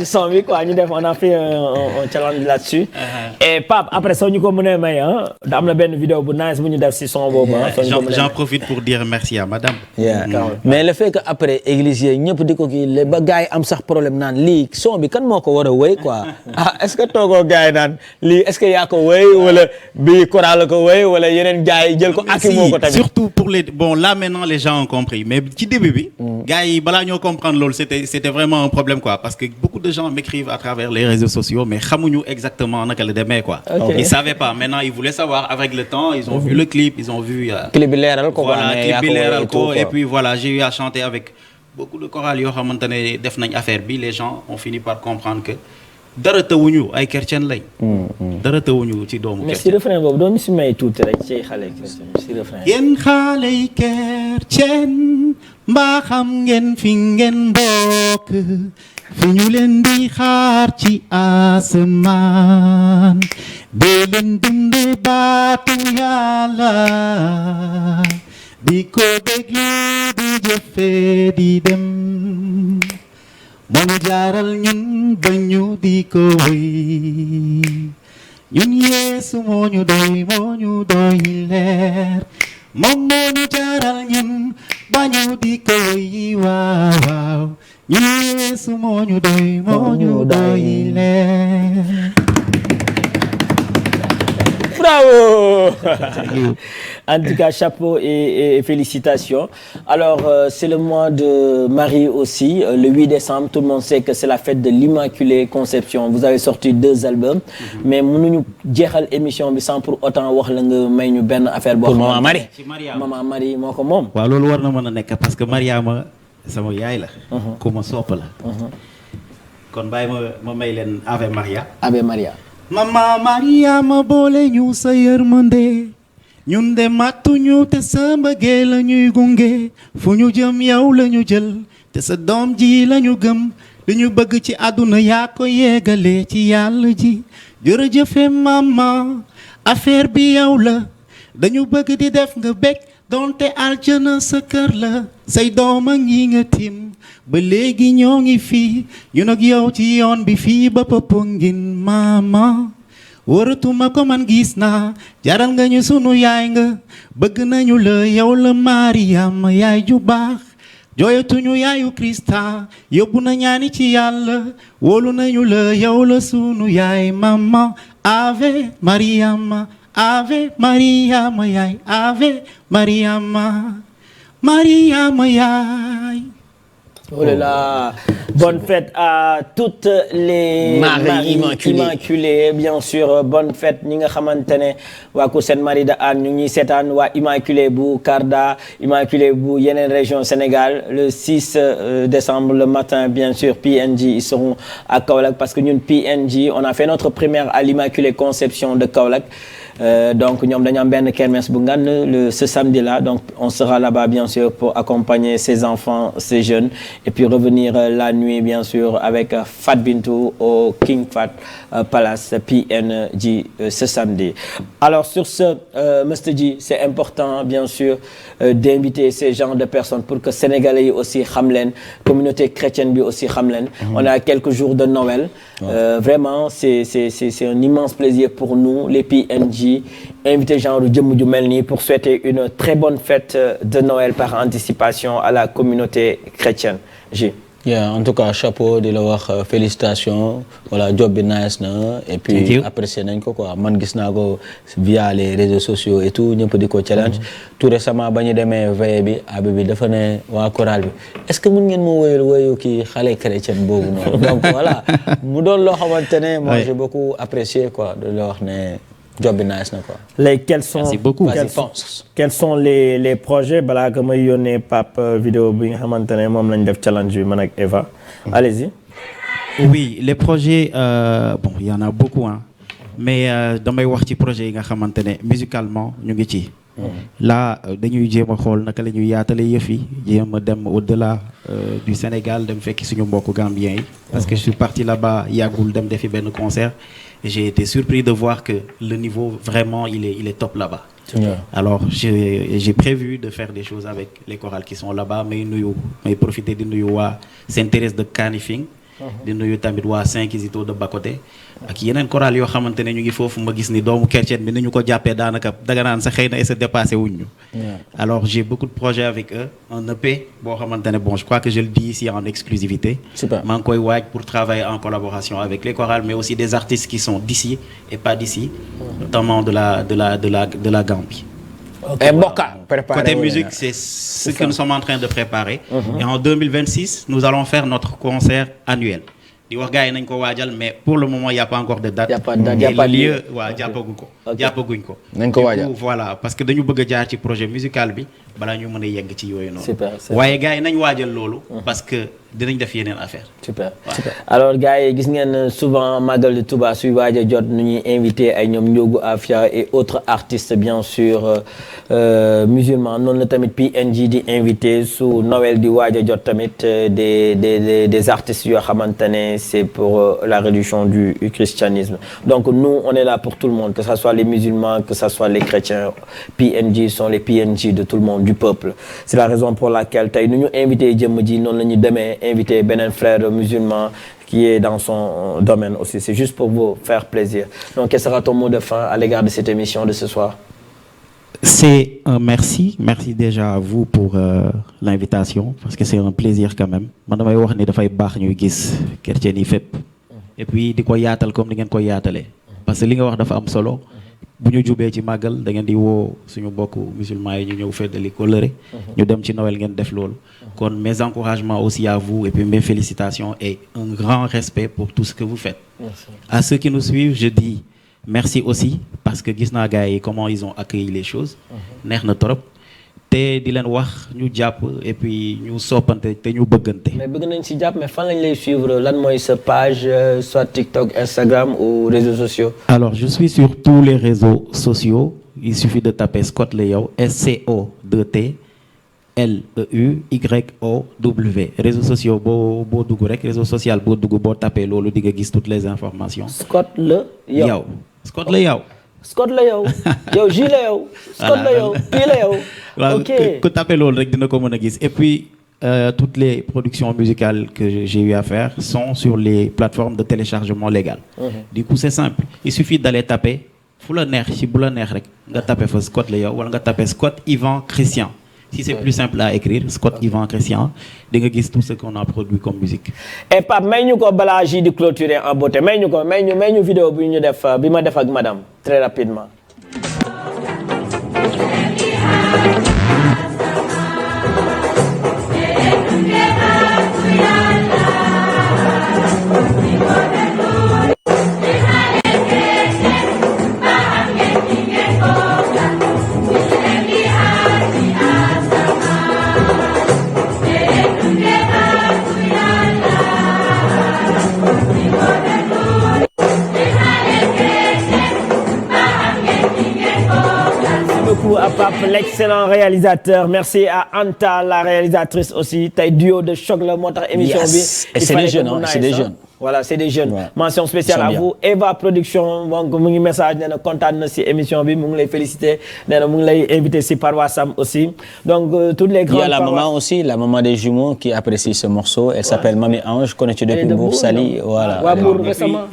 son bi quoi ñu def on a fait un challenge là-dessus. Et Pape après soo ñu ko mënee may da am na benn vidéo bu nice bu ñu def si son boobu. J'en profite pour dire merci à madame. mais le fait que après église yi ñëpp di ko kii ba gars yi am sax problème naan lii son bi kan moo ko war a wéy quoi est-ce que toogoo gars yi naan lii est-ce que yaa ko wéy wala bii chorale ko wéy wala yeneen gars yi jël ko ak moo ko tamit. Surtout pour les bon là maintenant les gens ont compris mais ci début bi. gars yi balaa ñoo comprendre loolu c'était vraiment un problème quoi parce que beaucoup de gens m'écrivent à travers les réseaux sociaux mais xamuñu exactement naka la demee quoi. Ils savaient pas maintenant ils voulaient savoir avec le temps ils ont vu le clip ils ont vu. clip bi leeral ko voilà clip bi leeral ko et puis voilà j'ai eu à chanter avec beaucoup de chorales yoo xamante ne def nañ affaire bi les gens ont fini par comprendre que dara tawuñu ay chrétien lañ. dara tawuñu ci doomu. mais si refrain boobu doon si may tuuti rek ci xale si refrain. yéen xale yi chrétien mbaa xam ngeen fi ngeen bokk fi ñu leen di xaar ci asamaan dee leen dunde baatu Yàlla di ko déglu di jëfe di dem moo ñu jaaral ñun ba ñu di ko wéy ñun Yeesu moo ñu doy leer moom moo ñu jaaral ñun ba ñu di ko wéy waaw ñun Yeesu moo ñu doy leer. Bravo. En tout cas, chapeau et félicitations. Alors, c'est le mois de Marie aussi, le 8 décembre. Tout le monde sait que c'est la fête de l'Immaculée Conception. Vous avez sorti 2 albums, mais mënuñu jeexal émission bi sans pour autant wax la nga may ñu benn affaire boo xam. Maman Marie. Maman Marie moo ko moom. waaw loolu war na mën a nekk parce que Mariama sama yaay la. ku ma sopp la. kon bàyyi ma may leen Ave Maria. Ave Maria. Mama Maria ma boole ñu sa yërmande ñun de màttuñu te sa mbëggeel la ñuy gunge fu ñu jëm yow la ñu jël te sa doom ji la ñu gëm li ñu bëgg ci àdduna yaa ko yeggale ci yàlla ji jërëjëfe mama affaire bi yow la dañu bëgg di def nga bég donte aljana sa kër la say doom ak ñi nga tim ba léegi ñoo ngi fii ñun ak yow ci yoon bi fii ba Popenguine mama waratuma ko man gis naa jaral nga ñu sunu yaay nga bëgg nañu la yow la Mariam yaay ju baax jooyatuñu yaayu Krista yóbbu na ñaani ci yàlla wóolu nañu la yow la sunu yaay mama Ave Mariam Ave Mariam yaay Ave Mariam Mariam yaay. Oh là là, bonne fête à toutes les Maries Immaculées, bien sûr. Bonne fête ñi nga xamante ne waa Kër Sainte Marie de Hann ñu ngi seetaan waa Immaculée bu Karda, Immaculée bu yeneen région Sénégal. Le 6 décembre le matin, bien sûr, PNJ ils seront à Kaolack parce que ñun PNJ on a fait notre première à l'Immaculée Conception de Kaolack. Donc ñoom dañu am benn kermesse bu ngan ce samedi là donc on sera là-bas bien sûr pour accompagner ces enfants ces jeunes et puis revenir la nuit bien sûr avec Fat Bintou au King Fat Palace PNJ ce samedi. Alors sur ce Mr Dji c'est important bien sûr d'inviter ces genres de personnes pour que Sénégalais yi aussi xam leen communauté chrétienne bi aussi xam leen. On a quelques jours de Noël. Vraiment c'est un immense plaisir pour nous les PNJ invité genre jëmm ju mel nii pour souhaiter une très bonne fête de Noël par anticipation à la communauté chrétienne. En tout cas chapeau di la wax félicitations voilà job bi nice na et puis apprécié nañ ko quoi man gis naa ko via les réseaux sociaux et tout ñëpp di ko challenge tout récemment ba ñu demee veille bi abi bi dafa ne waa chorale bi est-ce que mën ngeen moo woyu kii xale chrétien boobu noonu donc voilà mu doon loo xamante ne moi j'ai beaucoup apprécié quoi de la wax ne job bi nice na quoi. Merci beaucoup. Quels sont les projets balaa que may yónnee Pape vidéo bi nga xamante ne moom lañ def challenge bi man ak Eva. Allez-y. Oui, les projets bon il y en a beaucoup hein mais damay wax ci projet yi nga xamante ne musicalement ñu ngi ci là dañuy jéem a xool naka la ñuy yaatale yëf yi jéem a dem au-delà du Sénégal dem fekki suñu mbokku Gambien yi parce que je suis parti là-bas yàggul dem defi benn concert et j'ai été surpris de voir que le niveau vraiment il est top là-bas. Alors j'ai prévu de faire des choses avec les chorales qui sont là-bas may profiter di nuyu waa Sainte-Thérèse de Kanifing di nuyu tamit waa Saint-Kizito de Bakoté ak yeneen chorale yoo xamante ne ñu ngi foofu ma gis ni doomu chrétien bi ni ñu ko jàppee daanaka daga naan sa xëy na et dépassé wuñ ñu. Alors j'ai beaucoup de projets avec eux un EP boo xamante ne bon je crois que je le dis ici en exclusivité. Super. Maa ngi koy waaj pour travailler en collaboration avec les chorales mais aussi des artistes qui sont d'ici et pas d'ici notamment de la Gambie. Okay, côté musique, c'est ce que nous sommes en train de préparer. Et en 2026, nous allons faire notre concert annuel. di wax gars yi nañ ko waajal mais pour le moment il y a pas encore de date. Il y a pas de date, il y a pas de lieu. waaw jàppaguñ ko. nañ ko waajal voilà parce que dañu bëgg a jaar ci projet musical bi balaa ñu mën a yegg ci yooyu noonu. super waaye gars yi nañ waajal loolu. parce que dinañ def yeneen affaire. super alors gars yi gis ngeen souvent Magal de Touba suy waaj a jot nu ñuy invité ay ñoom Ndiogou Afia et autres artistes bien sûr musulmans noonu la tamit PNG di invité su Noël di waaj a jot tamit des artistes yoo xamante ne c'est pour la réduction du christianisme donc nous on est là pour tout le monde que ça soit les musulmans que ça soit les chrétiens PNG sont les PNG de tout le monde du peuple c'est la raison pour laquelle tey nu ñu invité jëmm ji noonu la ñu demee invité beneen frère musulman qui est dans son domaine aussi c'est juste pour vous faire plaisir donc quel sera ton mot de fin à l'égard de cette émission de ce soir? C'est un merci déjà à vous pour l'invitation parce que c'est un plaisir quand même man damay wax ni dafay baax ñuy gis chrétien yi fépp et puis di ko yaatal comme ni ngeen ko yaatalee parce que li nga wax dafa am solo bu ñu jubee ci màggal da ngeen di woo suñu mbokku musulmans yi ñu ñëw feddali kóllëre ñu dem ci Noël ngeen def loolu kon mes encouragements aussi à vous et puis mes félicitations et un grand respect pour tout ce que vous faites. Merci. À ceux qui nous suivent je dis merci aussi parce que gis naa gars yi comment ils ont accueilli les choses neex na trop te di leen wax ñu jàpp et puis ñu soppante te ñu bëggante. mais bëgg nañ ci jàpp mais fan lañ lay suivre lan mooy sa page soit TikTok Instagram ou réseaux sociaux. Alors je suis sur tous les réseaux sociaux il suffit de taper Scott Leyow SCOTLEUYOW réseaux sociaux boo dugg rek réseau social boo dugg boo tapé loolu di nga gis toutes les informations. Scott Leyow. Scott Leyow. Scott Leyow yow J Leyow. Scott Leyow P Leyow. ok ku tapé loolu rek dina ko mën a gis et puis toutes les productions musicales que j'ai eu à faire sont sur les plateformes de téléchargement légal. Du coup c'est simple il suffit d'aller taper fu la neex ci bu la neex rek nga taper fa Scott Leyow wala nga taper Scott Ivan Christian. Si c'est plus simple à écrire Scott Ivan Christian di nga gis tout ce qu'on a produit comme musique. et Pape may ñu ko balaa ji di clôturer en beauté may ñu vidéo bi ñu def bi ma def ak madame très rapidement. À Pape l'excellent réalisateur merci à Anta la réalisatrice aussi tey duo de choc la moo tax émission bi et c'est des jeunes c'est des jeunes voilà c'est des jeunes mention spéciale à vous Eva Production donc mu ngi message nee na kontaan na si émission bi mu ngi lay féliciter nee na mu ngi lay inviter si paroissam aussi donc toutes les grandes il y a la maman aussi la maman des jumeaux qui apprécie ce morceau elle s'appelle Mami Ange connue depuis Mbour Saly voilà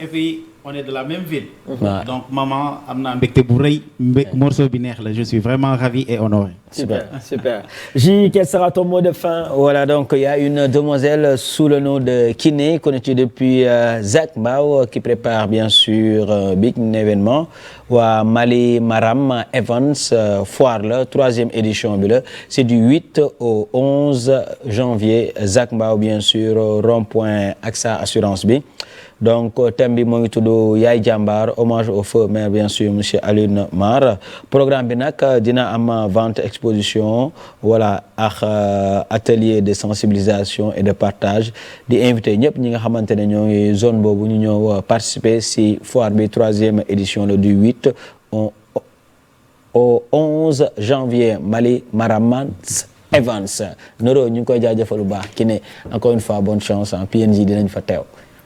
et puis on est de la même ville. Donc maman am na mbégte bu rëy morceau bi neex la je suis vraiment ravi et honoré. Super. J, quel sera ton mot de fin? Voilà donc il y a une demoiselle sous le nom de Kiné connue depuis Zak Mbao qui prépare bien sûr big événement waa Mali Maram Evans foire la 3e édition bi la c'est du 8 au 11 janvier Zak Mbao bien sûr rond-point AXA assurance bi. Donc thème bi moo ngi tudd Yaay Jàmbaar hommage au feu maire bien sûr monsieur Alioune Mar programme bi nag dina am vente exposition voilà ak atelier de sensibilisation et de partage di invité ñëpp ñi nga xamante ne ñoo ngi zone boobu ñu ñëw participer si foire bi 3e édition le du 8 au au 11 janvier Mali Maramans Evans Noro ñu ngi koy jaajëfal bu baax ki ne encore une fois bonne chance en PNJ dinañ fa teew.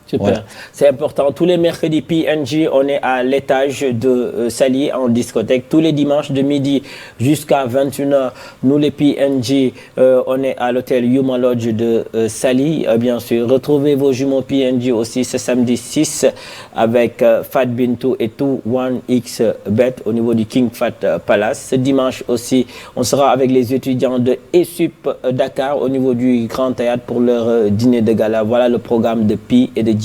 Super. Voilà. C'est important. Tous les mercredis PNJ, on est à l'étage de Sali en discothèque. Tous les dimanches de midi jusqu'à 21h, nous les PNJ, on est à l'hôtel Yuma Lodge de Sali, bien sûr. Retrouvez vos jumeaux PNJ aussi ce samedi 6 avec Fat Bintou et tout 1xBet au niveau du King Fat Palace. Ce dimanche aussi, on sera avec les étudiants de ESUP Dakar au niveau du Grand Théâtre pour leur dîner de gala. Voilà le programme de Pi et de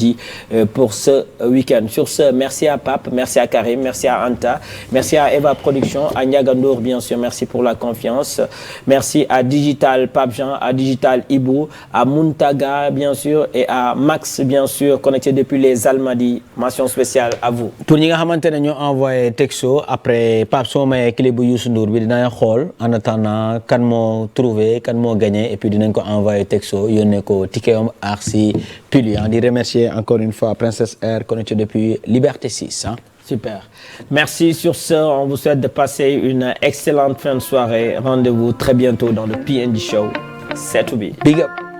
pour ce week-end. Sur ce, merci à Pape, merci à Karim, merci à Anta, merci à Eva Production, à Niagandour, bien sûr, merci pour la confiance. Merci à Digital Pape Jean, à Digital Ibou, à Muntaga, bien sûr, et à Max, bien sûr, connecté depuis les Almadies. Mention spéciale à vous. Pour ñi nga xamante ne ñoo envoyé texto après Pape soo mayee clip bu Youssou Ndour bi dinañ xool en attendant kan moo trouvé kan moo gagné et puis dinañ ko envoyé texto yónnee ko ticket am Arsi Puli di remercier encore une fois Princess Air connecté depuis Liberté 6. Hein. Super. Merci. Sur ce, on vous souhaite de passer une excellente fin de soirée. Rendez-vous très bientôt dans le PNJ Show. C'est to be. Big up.